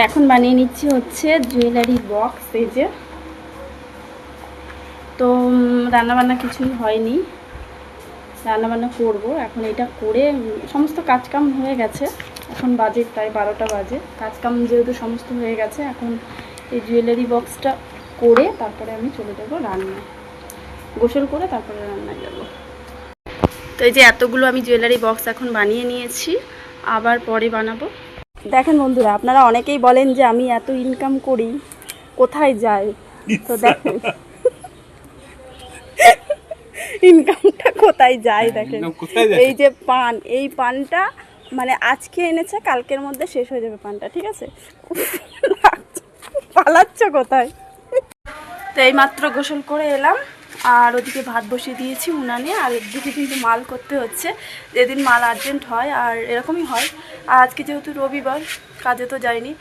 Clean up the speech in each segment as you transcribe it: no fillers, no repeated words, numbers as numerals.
এখন বানিয়ে নিচ্ছি হচ্ছে জুয়েলারি বক্স। এই যে তো রান্নাবান্না কিছুই হয়নি, রান্নাবান্না করব এখন। এটা করে সমস্ত কাজকাম হয়ে গেছে, এখন বাজে প্রায় 12টা বাজে। কাজকাম যেহেতু সমস্ত হয়ে গেছে, এখন এই জুয়েলারি বক্সটা করে তারপরে আমি চলে যাব রান্নায়, গোসল করে তারপরে রান্নায় যাব। তো এই যে এতগুলো আমি জুয়েলারি বক্স এখন বানিয়ে নিয়েছি, আবার পরে বানাবো। দেখেন বন্ধুরা, আপনারা অনেকেই বলেন যে আমি এত ইনকাম করি কোথায় যায়, তো দেখেন ইনকামটা কোথায় যায় দেখেন। এই যে পান, এই পানটা মানে আজকে এনেছে, কালকের মধ্যে শেষ হয়ে যাবে পানটা, ঠিক আছে? পালাচ্ছ কোথায়? তো এই মাত্র গোসল করে এলাম, আর ওদিকে ভাত বসিয়ে দিয়েছি উনানে, আর এদিকে কিন্তু মাল করতে হচ্ছে। যেদিন মাল আর্জেন্ট হয় আর এরকমই হয়, আর আজকে যেহেতু রবিবার কাজে তো যায়নি,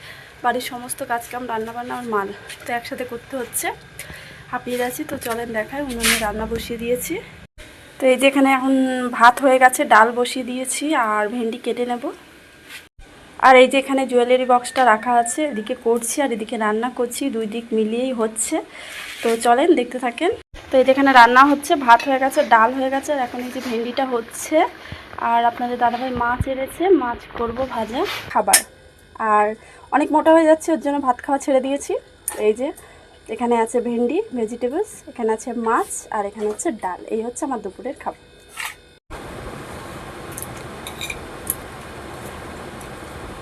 বাড়ির সমস্ত কাজকাম রান্নাবান্না আর মাল তো একসাথে করতে হচ্ছে, হাঁপিয়ে যাচ্ছি। তো চলেন দেখায়, উনুনে রান্না বসিয়ে দিয়েছি। তো এই যে এখানে এখন ভাত হয়ে গেছে, ডাল বসিয়ে দিয়েছি, আর ভেন্ডি কেটে নেব। আর এই যে এখানে জুয়েলারি বক্সটা রাখা আছে, এদিকে করছি আর এদিকে রান্না করছি, দুই দিক মিলিয়েই হচ্ছে। তো চলেন দেখতে থাকেন। তো এই যে এখানে রান্না হচ্ছে, ভাত হয়ে গেছে, ডাল হয়ে গেছে, আর এখন এই যে ভেন্ডিটা হচ্ছে। আর আপনাদের দাদাভাই মাছ এনেছে, মাছ করব ভাজা খাবার। আর অনেক মোটা হয়ে যাচ্ছে, ওর জন্য ভাত খাওয়া ছেড়ে দিয়েছি। এই যে এখানে আছে ভেন্ডি ভেজিটেবলস, এখানে আছে মাছ, আর এখানে হচ্ছে ডাল। এই হচ্ছে আমার দুপুরের খাবার।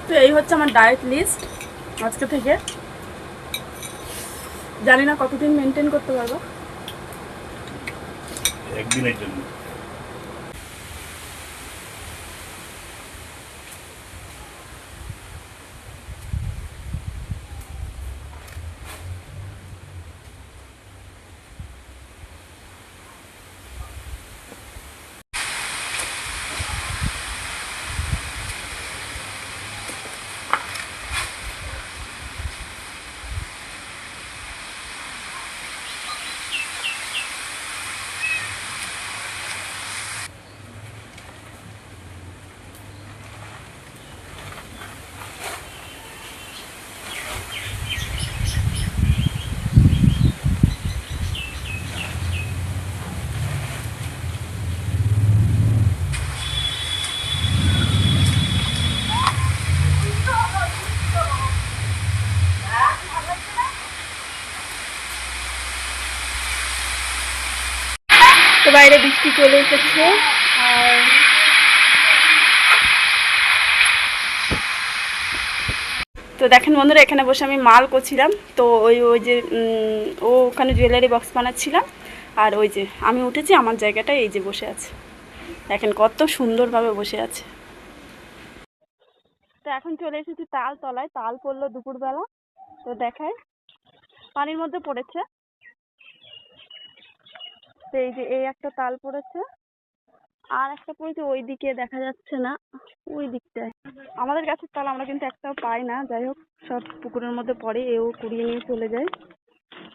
তো এই হচ্ছে আমার ডায়েট লিস্ট আজকে থেকে। জানি না কতদিন মেনটেন করতে পারবো, একদিনের জন্য। তো বাইরে বৃষ্টি চলে এসেছে। আর তো দেখেন বন্ধুরা, এখানে বসে আমি মাল করছিলাম। তো ওই ওই যে ও ওখানে জুয়েলারি বক্স বানাচ্ছিলাম, আর ওই যে আমি উঠেছি আমার জায়গাটায়, এই যে বসে আছে, দেখেন কত সুন্দরভাবে বসে আছে। তো এখন চলে এসেছি তাল তলায়, তাল পড়লো দুপুরবেলা। তো দেখায় পানির মধ্যে পড়েছে। তো এই যে এই একটা তাল পড়েছে, আর একটা পড়েছে ওই দিকে, দেখা যাচ্ছে না ওই দিকটায়। আমাদের গাছের তাল আমরা কিন্তু একটাও পাই না, যাই হোক সব পুকুরের মধ্যে পড়ে, এও কুড়িয়ে নিয়ে চলে যায়।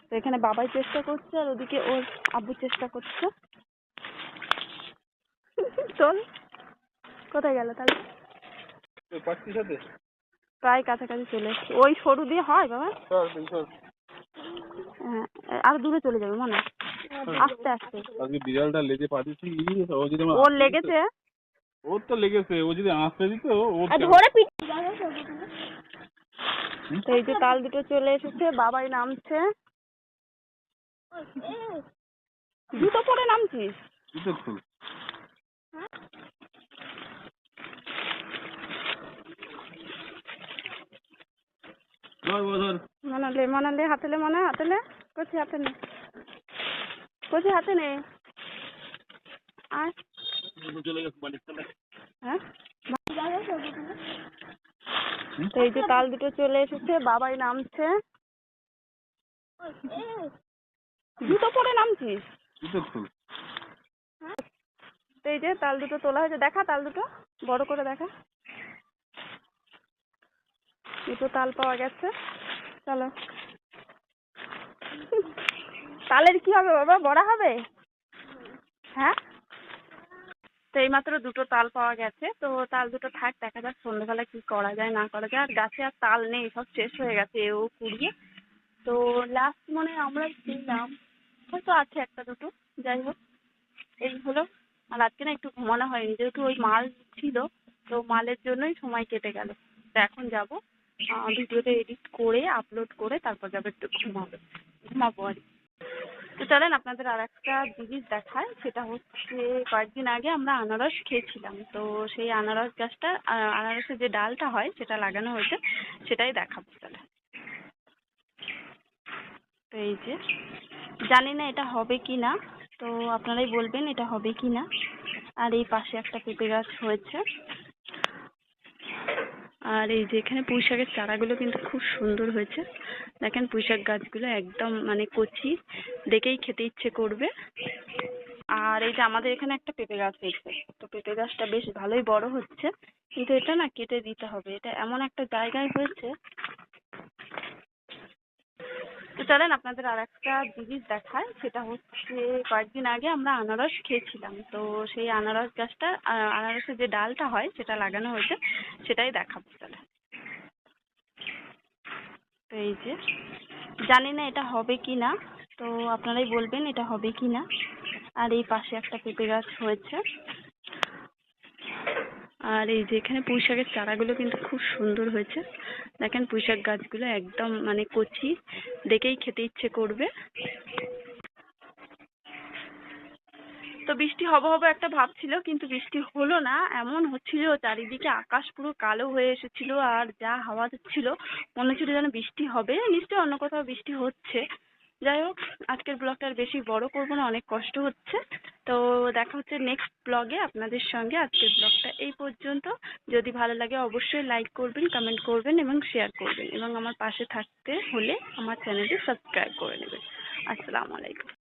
তো এখানে বাবাই চেষ্টা করছে, আর ওদিকে ওর আব্বু চেষ্টা করছে। চল, কোথায় গেল তাহলে? প্রায় কাছাকাছি চলে এসছে, ওই সরু দিয়ে হয় বাবা। হ্যাঁ, আরো দূরে চলে যাবে মনে, আস্তে আস্তে। আজকে বিড়ালটা লেজে পা দিচ্ছি, ও যদি ওর লেগেছে, ওর তো লেগেছে, ও যদি আঁচড়ে দিত ওর ধরে পিট। এই যে তাল দুটো চলে এসেছে, বাবাই নামছে। জুতো পরে নামছিস? জুতো খুল। মানালে মানালে হাতেলে মানে হাতেলে করছি, হাতে নে করছি, হাতে নে। আর হ্যাঁ, এই যে তাল দুটো চলে এসেছে, বাবাই নামছে। জুতো পরে নামছিস? জুতো খুল। এই যে তাল দুটো তোলা হয়েছে, দেখা তাল দুটো বড় করে দেখা। দুটো তাল পাওয়া গেছে, চলো। তালের কি হবে বাবা, বড়া হবে? হ্যাঁ, তো এইমাত্র দুটো তাল পাওয়া গেছে, তো তাল দুটো থাক, দেখা যাক সন্ধ্যেবেলা কি করা যায় না করা যায়। আর গাছে আর তাল নেই, সব শেষ হয়ে গেছে ও কুড়িয়ে। তো লাস্ট মনে হয় আমরা ছিলাম, হয়তো আছে একটা দুটো, যাই হোক এই হলো। আর আজকে না একটু ঘুমানো হয়নি, যেহেতু ওই মাল ছিল, তো মালের জন্যই সময় কেটে গেল। তো এখন যাবো ভিডিওটা এডিট করে আপলোড করে তারপর যাবো একটু ঘুমাবো আর কি। তো চলেন আপনাদের আর একটা জিনিস দেখায়, সেটা হচ্ছে কয়েকদিন আগে আমরা আনারস খেয়েছিলাম, তো সেই আনারস গাছটা আনারসের যে ডালটা হয় সেটা লাগানো হয়েছে, সেটাই দেখাবো। চলেন। তো এই যে, জানি না এটা হবে কি না, তো আপনারাই বলবেন এটা হবে কি না। আর এই পাশে একটা পেঁপে গাছ হয়েছে, আর এই যে এখানে পুঁই শাকের চারাগুলো কিন্তু খুব সুন্দর হয়েছে। দেখেন পুঁই শাক গাছগুলো একদম মানে কচি, দেখেই খেতে ইচ্ছে করবে। আর এই যে আমাদের এখানে একটা পেঁপে গাছ হয়েছে, তো পেঁপে গাছটা বেশ ভালোই বড় হচ্ছে, কিন্তু এটা না কেটে দিতে হবে, এটা এমন একটা জায়গায় হয়েছে। তো চলেন আপনাদের আর একটা জিনিস দেখায়, সেটা হচ্ছে কয়েকদিন আগে আমরা আনারস খেয়েছিলাম, তো সেই আনারস গাছটা আনারসের যে ডালটা হয় সেটা লাগানো হয়েছে, সেটাই দেখাবো। চলেন। তো এই যে, জানি না এটা হবে কি না, তো আপনারাই বলবেন এটা হবে কি না। আর এই পাশে একটা পেঁপে গাছ হয়েছে, আর এই যে এখানে পুঁই শাকের চারাগুলো কিন্তু খুব সুন্দর হয়েছে। দেখেন পুঁই শাক গাছগুলো একদম মানে কচি, দেখেই খেতে ইচ্ছে করবে। তো বৃষ্টি হবে হবে একটা ভাব ছিল, কিন্তু বৃষ্টি হলো না। এমন হচ্ছিল চারিদিকে আকাশ পুরো কালো হয়ে এসেছিল, আর যা হাওয়া দিচ্ছিল মনে হচ্ছিল যেন বৃষ্টি হবে, নিশ্চয়ই অন্য কোথাও বৃষ্টি হচ্ছে। যাই হোক, আজকের ব্লগটা আর বেশি বড় করবো না, অনেক কষ্ট হচ্ছে। তো দেখা হচ্ছে নেক্সট ব্লগে আপনাদের সঙ্গে। আজকের ব্লগটা এই পর্যন্ত। যদি ভালো লাগে অবশ্যই লাইক করবেন, কমেন্ট করবেন এবং শেয়ার করবেন, এবং আমার পাশে থাকতে হলে আমার চ্যানেলটি সাবস্ক্রাইব করে নেবেন। আসসালামু আলাইকুম।